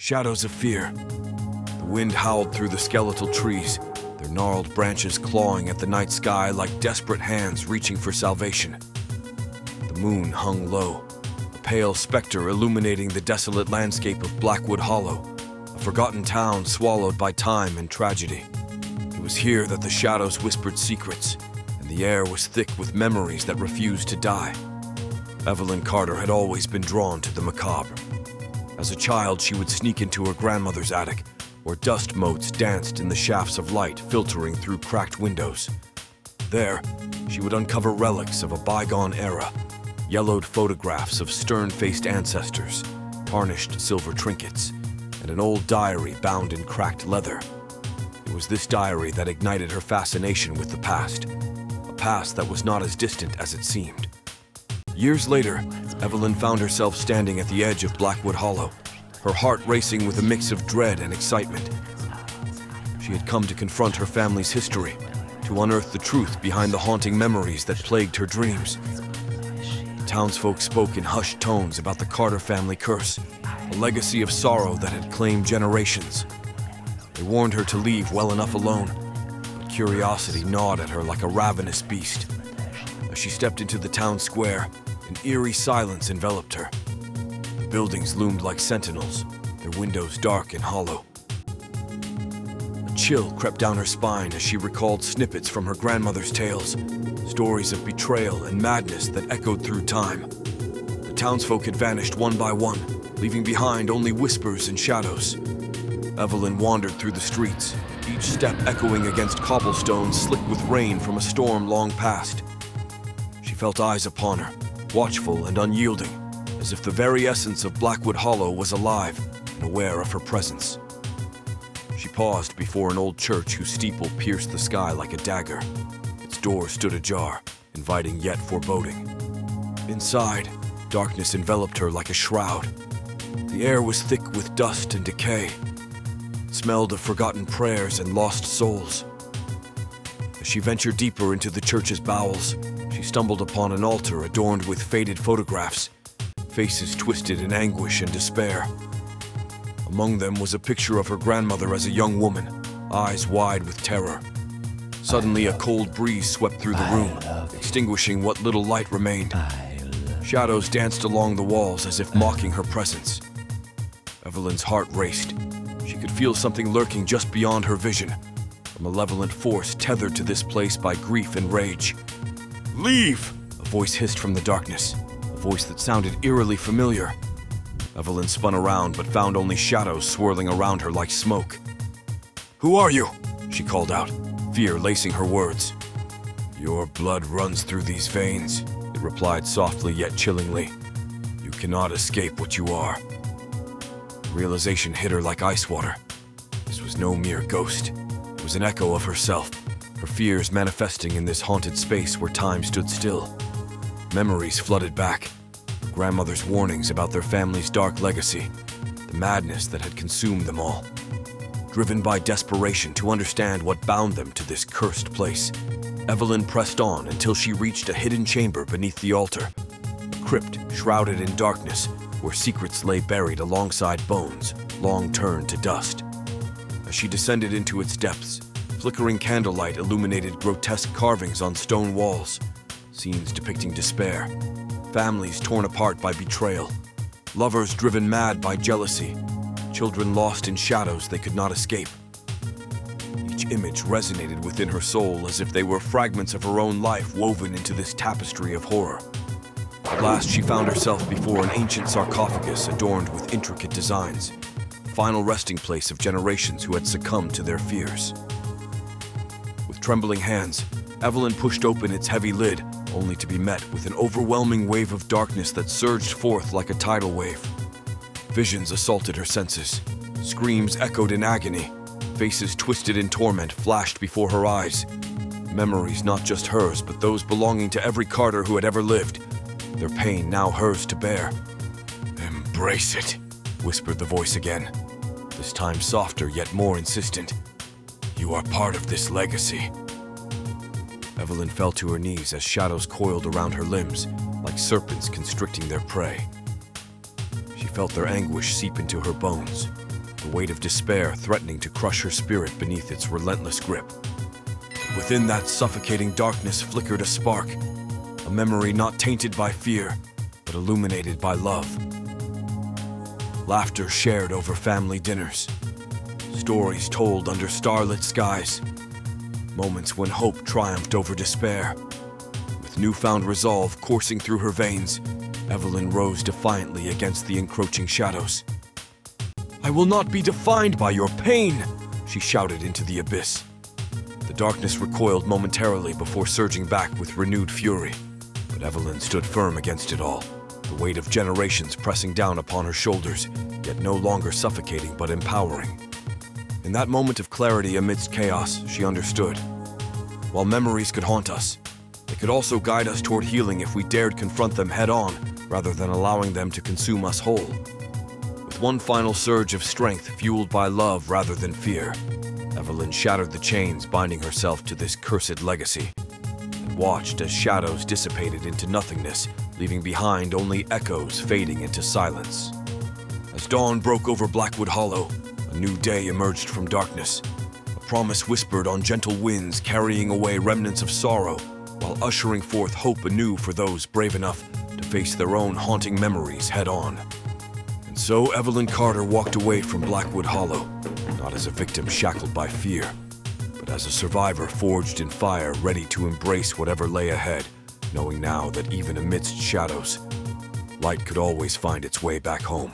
Shadows of fear. The wind howled through the skeletal trees, their gnarled branches clawing at the night sky like desperate hands reaching for salvation. The moon hung low, a pale specter illuminating the desolate landscape of Blackwood Hollow, a forgotten town swallowed by time and tragedy. It was here that the shadows whispered secrets, and the air was thick with memories that refused to die. Evelyn Carter had always been drawn to the macabre. As a child, she would sneak into her grandmother's attic, where dust motes danced in the shafts of light filtering through cracked windows. There, she would uncover relics of a bygone era, yellowed photographs of stern-faced ancestors, tarnished silver trinkets, and an old diary bound in cracked leather. It was this diary that ignited her fascination with the past, a past that was not as distant as it seemed. Years later, Evelyn found herself standing at the edge of Blackwood Hollow, her heart racing with a mix of dread and excitement. She had come to confront her family's history, to unearth the truth behind the haunting memories that plagued her dreams. The townsfolk spoke in hushed tones about the Carter family curse, a legacy of sorrow that had claimed generations. They warned her to leave well enough alone, but curiosity gnawed at her like a ravenous beast. As she stepped into the town square, an eerie silence enveloped her. The buildings loomed like sentinels, their windows dark and hollow. A chill crept down her spine as she recalled snippets from her grandmother's tales, stories of betrayal and madness that echoed through time. The townsfolk had vanished one by one, leaving behind only whispers and shadows. Evelyn wandered through the streets, each step echoing against cobblestones slick with rain from a storm long past. She felt eyes upon her, watchful and unyielding, as if the very essence of Blackwood Hollow was alive and aware of her presence. She paused before an old church whose steeple pierced the sky like a dagger. Its door stood ajar, inviting yet foreboding. Inside, darkness enveloped her like a shroud. The air was thick with dust and decay. It smelled of forgotten prayers and lost souls. As she ventured deeper into the church's bowels, she stumbled upon an altar adorned with faded photographs, faces twisted in anguish and despair. Among them was a picture of her grandmother as a young woman, eyes wide with terror. Suddenly, a cold breeze swept through the room, extinguishing what little light remained. Shadows danced along the walls as if mocking her presence. Evelyn's heart raced. She could feel something lurking just beyond her vision, a malevolent force tethered to this place by grief and rage. "Leave!" a voice hissed from the darkness, a voice that sounded eerily familiar. Evelyn spun around but found only shadows swirling around her like smoke. "Who are you?" she called out, fear lacing her words. "Your blood runs through these veins," it replied softly yet chillingly. "You cannot escape what you are." Realization hit her like ice water. This was no mere ghost. It was an echo of herself, her fears manifesting in this haunted space where time stood still. Memories flooded back, her grandmother's warnings about their family's dark legacy, the madness that had consumed them all. Driven by desperation to understand what bound them to this cursed place, Evelyn pressed on until she reached a hidden chamber beneath the altar, a crypt shrouded in darkness where secrets lay buried alongside bones, long turned to dust. As she descended into its depths, flickering candlelight illuminated grotesque carvings on stone walls, scenes depicting despair, families torn apart by betrayal, lovers driven mad by jealousy, children lost in shadows they could not escape. Each image resonated within her soul as if they were fragments of her own life woven into this tapestry of horror. At last, she found herself before an ancient sarcophagus adorned with intricate designs, the final resting place of generations who had succumbed to their fears. With trembling hands, Evelyn pushed open its heavy lid, only to be met with an overwhelming wave of darkness that surged forth like a tidal wave. Visions assaulted her senses. Screams echoed in agony. Faces twisted in torment flashed before her eyes. Memories not just hers, but those belonging to every Carter who had ever lived. Their pain now hers to bear. "Embrace it," whispered the voice again, this time softer yet more insistent. "You are part of this legacy." Evelyn fell to her knees as shadows coiled around her limbs, like serpents constricting their prey. She felt their anguish seep into her bones, the weight of despair threatening to crush her spirit beneath its relentless grip. Within that suffocating darkness flickered a spark, a memory not tainted by fear, but illuminated by love. Laughter shared over family dinners, stories told under starlit skies, moments when hope triumphed over despair. With newfound resolve coursing through her veins, Evelyn rose defiantly against the encroaching shadows. "I will not be defined by your pain!" she shouted into the abyss. The darkness recoiled momentarily before surging back with renewed fury, but Evelyn stood firm against it all, the weight of generations pressing down upon her shoulders, yet no longer suffocating but empowering. In that moment of clarity amidst chaos, she understood. While memories could haunt us, they could also guide us toward healing if we dared confront them head-on rather than allowing them to consume us whole. With one final surge of strength fueled by love rather than fear, Evelyn shattered the chains binding herself to this cursed legacy, and watched as shadows dissipated into nothingness, leaving behind only echoes fading into silence. As dawn broke over Blackwood Hollow, a new day emerged from darkness, a promise whispered on gentle winds carrying away remnants of sorrow, while ushering forth hope anew for those brave enough to face their own haunting memories head-on. And so Evelyn Carter walked away from Blackwood Hollow, not as a victim shackled by fear, but as a survivor forged in fire, ready to embrace whatever lay ahead, knowing now that even amidst shadows, light could always find its way back home.